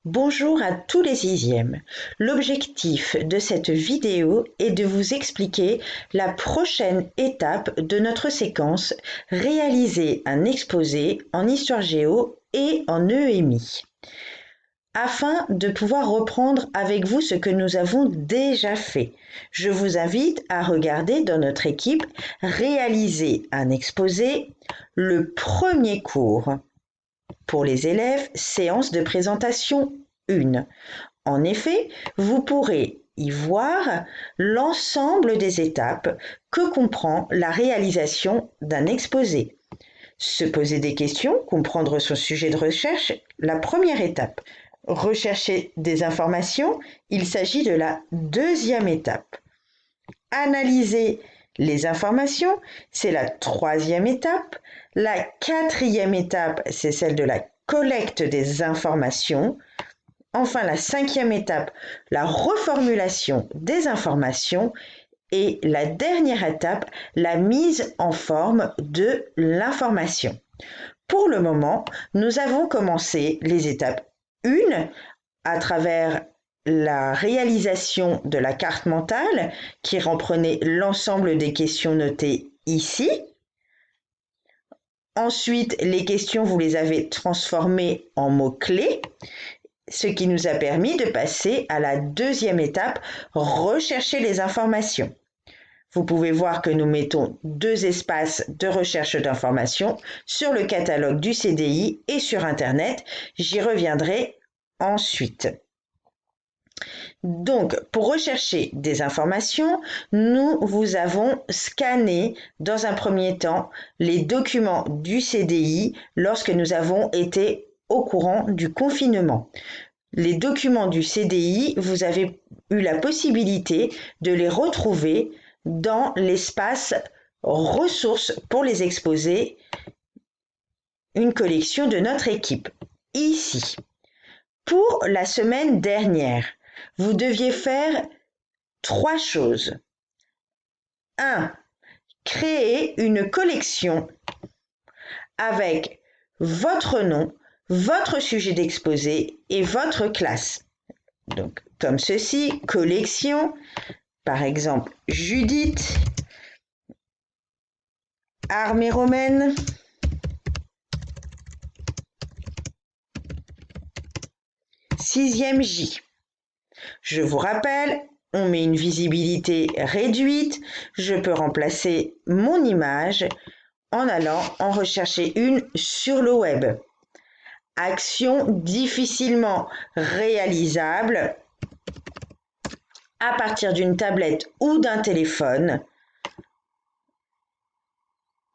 Bonjour à tous les sixièmes. L'objectif de cette vidéo est de vous expliquer la prochaine étape de notre séquence réaliser un exposé en histoire géo et en EMI. Afin de pouvoir reprendre avec vous ce que nous avons déjà fait, je vous invite à regarder dans notre équipe réaliser un exposé, le premier cours. Pour les élèves, séance de présentation 1. En effet, vous pourrez y voir l'ensemble des étapes que comprend la réalisation d'un exposé. Se poser des questions, comprendre son sujet de recherche, la première étape. Rechercher des informations, il s'agit de la deuxième étape. Analyser les informations, c'est la troisième étape. La quatrième étape, c'est celle de la collecte des informations. Enfin, la cinquième étape, la reformulation des informations. Et la dernière étape, la mise en forme de l'information. Pour le moment, nous avons commencé les étapes 1 à travers la réalisation de la carte mentale qui reprenait l'ensemble des questions notées ici. Ensuite, les questions, vous les avez transformées en mots-clés, ce qui nous a permis de passer à la deuxième étape, rechercher les informations. Vous pouvez voir que nous mettons 2 espaces de recherche d'informations sur le catalogue du CDI et sur Internet. J'y reviendrai ensuite. Donc, pour rechercher des informations, nous vous avons scanné dans un premier temps les documents du CDI lorsque nous avons été au courant du confinement. Les documents du CDI, vous avez eu la possibilité de les retrouver dans l'espace ressources pour les exposer, une collection de notre équipe. Ici, pour la semaine dernière, vous deviez faire 3 choses. 1. Créer une collection avec votre nom, votre sujet d'exposé et votre classe. Donc, comme ceci, collection, par exemple, Judith, armée romaine, sixième J. Je vous rappelle, on met une visibilité réduite. Je peux remplacer mon image en allant en rechercher une sur le web. Action difficilement réalisable à partir d'une tablette ou d'un téléphone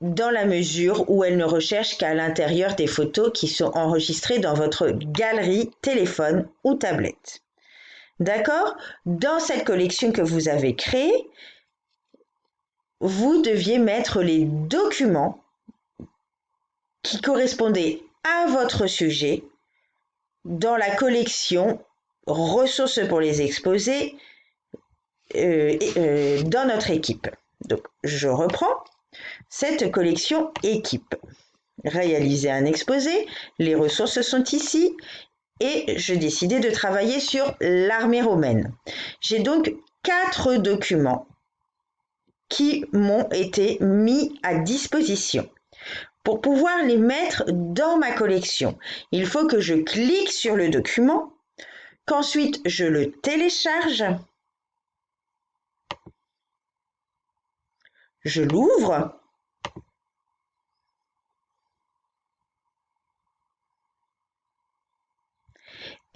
dans la mesure où elle ne recherche qu'à l'intérieur des photos qui sont enregistrées dans votre galerie téléphone ou tablette. D'accord? Dans cette collection que vous avez créée, vous deviez mettre les documents qui correspondaient à votre sujet dans la collection ressources pour les exposer dans notre équipe. Donc, je reprends cette collection équipe. Réaliser un exposé, les ressources sont ici et je décidais de travailler sur l'armée romaine. J'ai donc 4 documents qui m'ont été mis à disposition. Pour pouvoir les mettre dans ma collection, il faut que je clique sur le document, qu'ensuite je le télécharge, je l'ouvre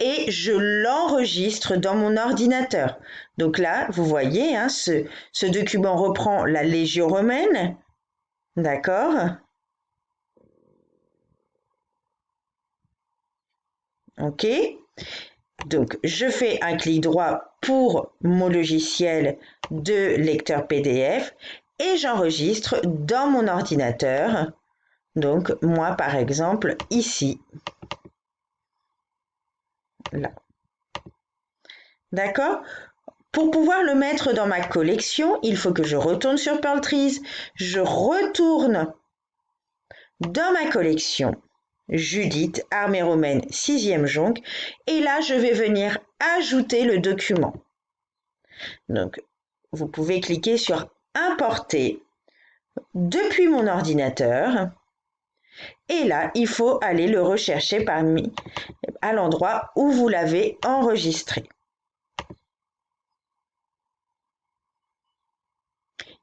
et je l'enregistre dans mon ordinateur. Donc là, vous voyez, hein, ce document reprend la Légion romaine, d'accord? Ok. Donc, je fais un clic droit pour mon logiciel de lecteur PDF et j'enregistre dans mon ordinateur. Donc, moi, par exemple, ici. Là. D'accord? Pour pouvoir le mettre dans ma collection, il faut que je retourne sur Pearl Trees. Je retourne dans ma collection. Judith, armée romaine, 6e jonque. Et là, je vais venir ajouter le document. Donc, vous pouvez cliquer sur Importer depuis mon ordinateur. Et là, il faut aller le rechercher à l'endroit où vous l'avez enregistré.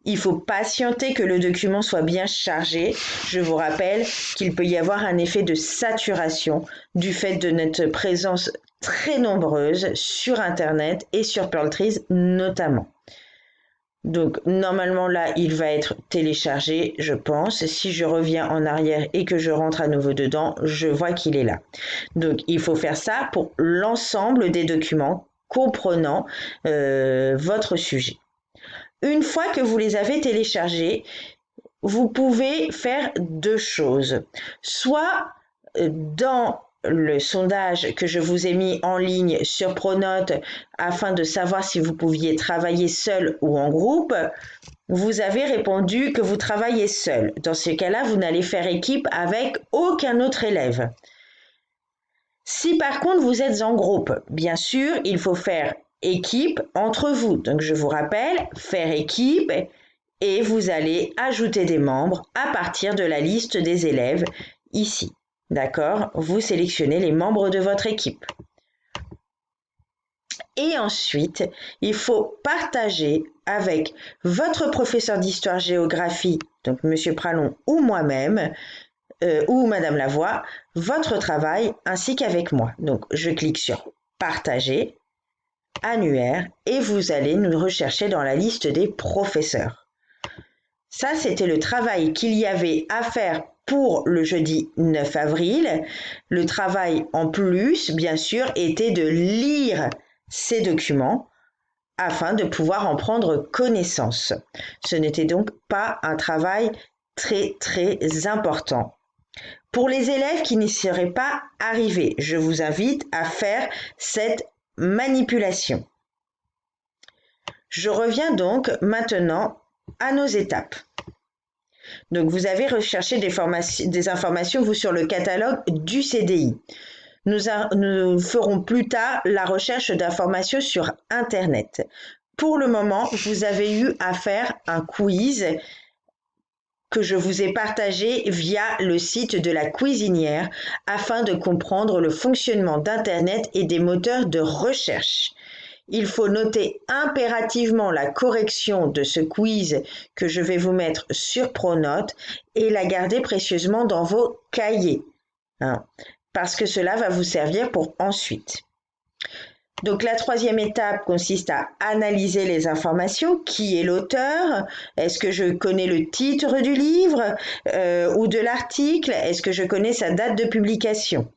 Il faut patienter que le document soit bien chargé. Je vous rappelle qu'il peut y avoir un effet de saturation du fait de notre présence très nombreuse sur Internet et sur Pearl Trees notamment. Donc normalement là, il va être téléchargé, je pense. Si je reviens en arrière et que je rentre à nouveau dedans, je vois qu'il est là. Donc il faut faire ça pour l'ensemble des documents comprenant votre sujet. Une fois que vous les avez téléchargés, vous pouvez faire deux choses. Soit dans le sondage que je vous ai mis en ligne sur Pronote afin de savoir si vous pouviez travailler seul ou en groupe, vous avez répondu que vous travaillez seul. Dans ce cas-là, vous n'allez faire équipe avec aucun autre élève. Si par contre vous êtes en groupe, bien sûr, il faut faire équipe entre vous. Donc je vous rappelle, faire équipe et vous allez ajouter des membres à partir de la liste des élèves ici. D'accord? Vous sélectionnez les membres de votre équipe. Et ensuite, il faut partager avec votre professeur d'histoire-géographie, donc Monsieur Pralon ou moi-même, ou Madame Lavoie, votre travail ainsi qu'avec moi. Donc, je clique sur Partager, Annuaire, et vous allez nous rechercher dans la liste des professeurs. Ça, c'était le travail qu'il y avait à faire pour le jeudi 9 avril. Le travail en plus, bien sûr, était de lire ces documents afin de pouvoir en prendre connaissance. Ce n'était donc pas un travail très important. Pour les élèves qui n'y seraient pas arrivés, je vous invite à faire cette manipulation. Je reviens donc maintenant à nos étapes. Donc vous avez recherché des informations vous sur le catalogue du CDI. Nous ferons plus tard la recherche d'informations sur Internet. Pour le moment, vous avez eu à faire un quiz que je vous ai partagé via le site de la cuisinière afin de comprendre le fonctionnement d'Internet et des moteurs de recherche. Il faut noter impérativement la correction de ce quiz que je vais vous mettre sur Pronote et la garder précieusement dans vos cahiers, parce que cela va vous servir pour ensuite. Donc la troisième étape consiste à analyser les informations. Qui est l'auteur? Est-ce que je connais le titre du livre ou de l'article? Est-ce que je connais sa date de publication?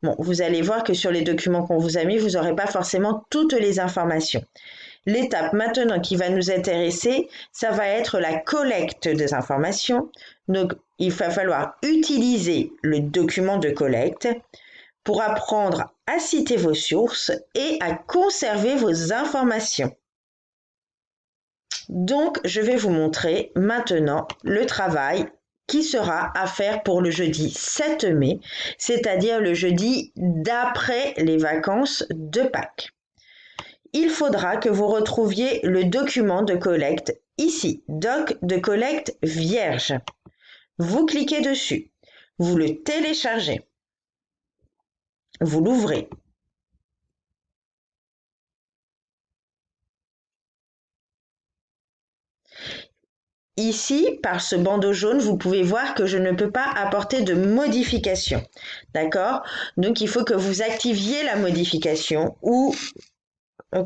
Bon, vous allez voir que sur les documents qu'on vous a mis, vous n'aurez pas forcément toutes les informations. L'étape maintenant qui va nous intéresser, ça va être la collecte des informations. Donc, il va falloir utiliser le document de collecte pour apprendre à citer vos sources et à conserver vos informations. Donc, je vais vous montrer maintenant le travail qui sera à faire pour le jeudi 7 mai, c'est-à-dire le jeudi d'après les vacances de Pâques. Il faudra que vous retrouviez le document de collecte ici, doc de collecte vierge. Vous cliquez dessus, vous le téléchargez, vous l'ouvrez. Ici, par ce bandeau jaune, vous pouvez voir que je ne peux pas apporter de modification. D'accord? Donc, il faut que vous activiez la modification ou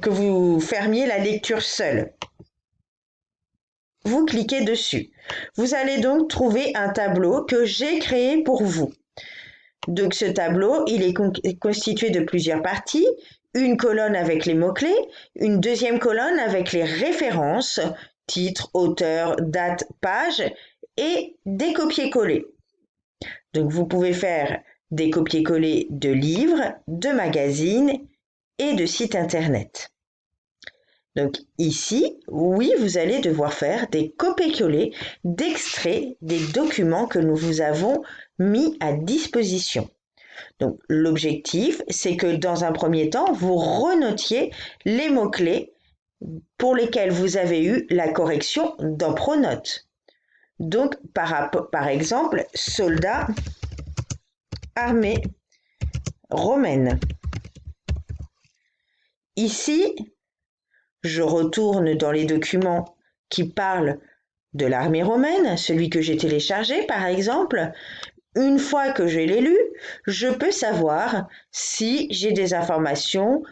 que vous fermiez la lecture seule. Vous cliquez dessus. Vous allez donc trouver un tableau que j'ai créé pour vous. Donc, ce tableau, il est constitué de plusieurs parties. Une colonne avec les mots-clés, une deuxième colonne avec les références, titre, auteur, date, page et des copier-coller. Donc vous pouvez faire des copier-coller de livres, de magazines et de sites internet. Donc ici, oui, vous allez devoir faire des copier-coller d'extraits des documents que nous vous avons mis à disposition. Donc l'objectif, c'est que dans un premier temps, vous renotiez les mots-clés pour lesquels vous avez eu la correction dans Pronote. Donc par exemple, soldat, armée romaine. Ici, je retourne dans les documents qui parlent de l'armée romaine, celui que j'ai téléchargé par exemple. Une fois que je l'ai lu, je peux savoir si j'ai des informations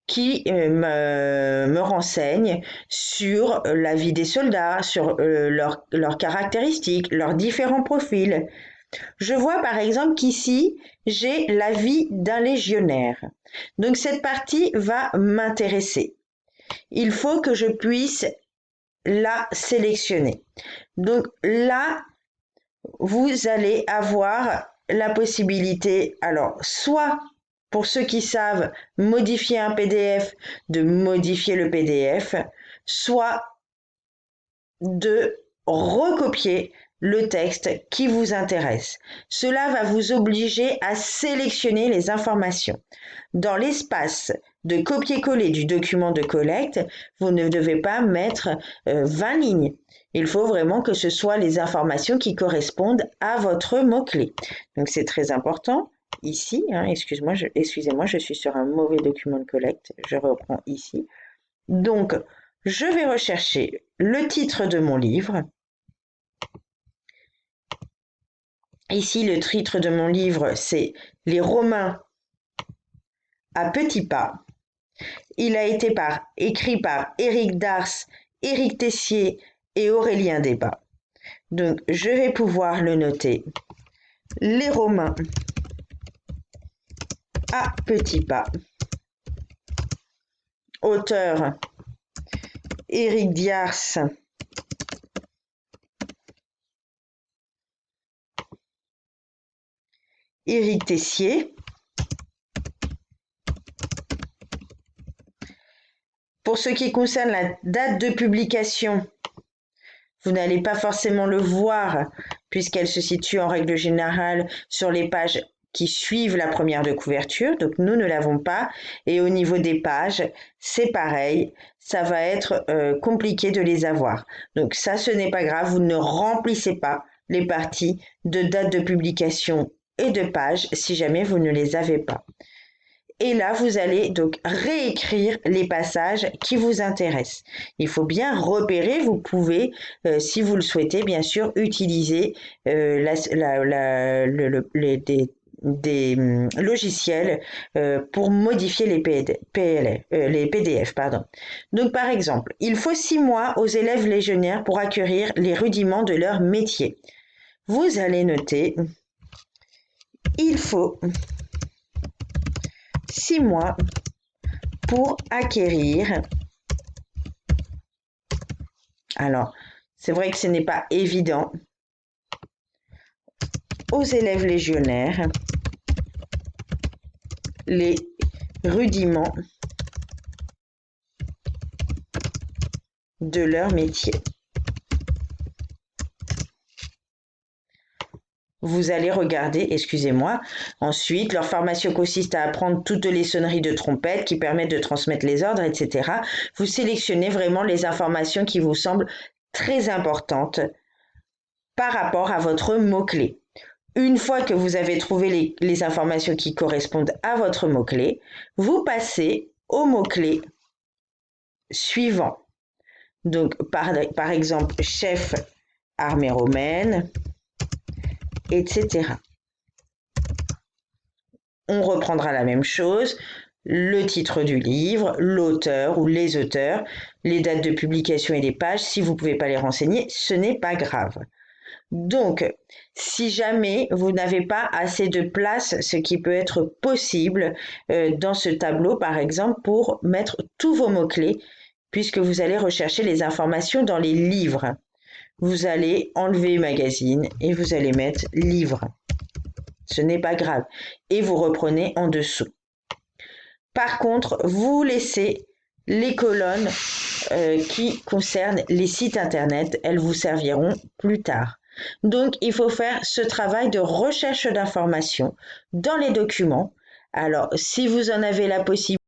qui me renseignent sur la vie des soldats, sur leurs caractéristiques, leurs différents profils. Je vois par exemple qu'ici, j'ai la vie d'un légionnaire. Donc cette partie va m'intéresser. Il faut que je puisse la sélectionner. Donc là, vous allez avoir la possibilité, alors soit pour ceux qui savent modifier un PDF, de modifier le PDF, soit de recopier le texte qui vous intéresse. Cela va vous obliger à sélectionner les informations. Dans l'espace de copier-coller du document de collecte, vous ne devez pas mettre 20 lignes. Il faut vraiment que ce soit les informations qui correspondent à votre mot-clé. Donc c'est très important. Ici, excusez-moi, je suis sur un mauvais document de collecte. Je reprends ici. Donc, je vais rechercher le titre de mon livre. Ici, le titre de mon livre, c'est Les Romains à petits pas. Il a été écrit par Éric Dars, Éric Tessier et Aurélien Debat. Donc, je vais pouvoir le noter. Les Romains à petits pas. Auteur Éric Dars. Éric Tessier. Pour ce qui concerne la date de publication, vous n'allez pas forcément le voir puisqu'elle se situe en règle générale sur les pages qui suivent la première de couverture. Donc nous ne l'avons pas. Et au niveau des pages, c'est pareil. Ça va être compliqué de les avoir. Donc ça, ce n'est pas grave. Vous ne remplissez pas les parties de date de publication et de pages si jamais vous ne les avez pas. Et là, vous allez donc réécrire les passages qui vous intéressent. Il faut bien repérer, vous pouvez, si vous le souhaitez, bien sûr, utiliser des logiciels pour modifier les PDF. Pardon. Donc, par exemple, il faut 6 mois aux élèves légionnaires pour acquérir les rudiments de leur métier. Vous allez noter, il faut 6 mois pour acquérir. Alors, c'est vrai que ce n'est pas évident. Aux élèves légionnaires, les rudiments de leur métier. Vous allez regarder, excusez-moi, ensuite, leur formation consiste à apprendre toutes les sonneries de trompette qui permettent de transmettre les ordres, etc. Vous sélectionnez vraiment les informations qui vous semblent très importantes par rapport à votre mot-clé. Une fois que vous avez trouvé les informations qui correspondent à votre mot-clé, vous passez au mot-clé suivant. Donc, par exemple, chef armée romaine, etc. On reprendra la même chose, le titre du livre, l'auteur ou les auteurs, les dates de publication et les pages. Si vous ne pouvez pas les renseigner, ce n'est pas grave. Donc, si jamais vous n'avez pas assez de place, ce qui peut être possible dans ce tableau, par exemple, pour mettre tous vos mots-clés, puisque vous allez rechercher les informations dans les livres. Vous allez enlever magazine et vous allez mettre livre. Ce n'est pas grave. Et vous reprenez en dessous. Par contre, vous laissez les colonnes qui concernent les sites internet. Elles vous serviront plus tard. Donc, il faut faire ce travail de recherche d'informations dans les documents. Alors, si vous en avez la possibilité,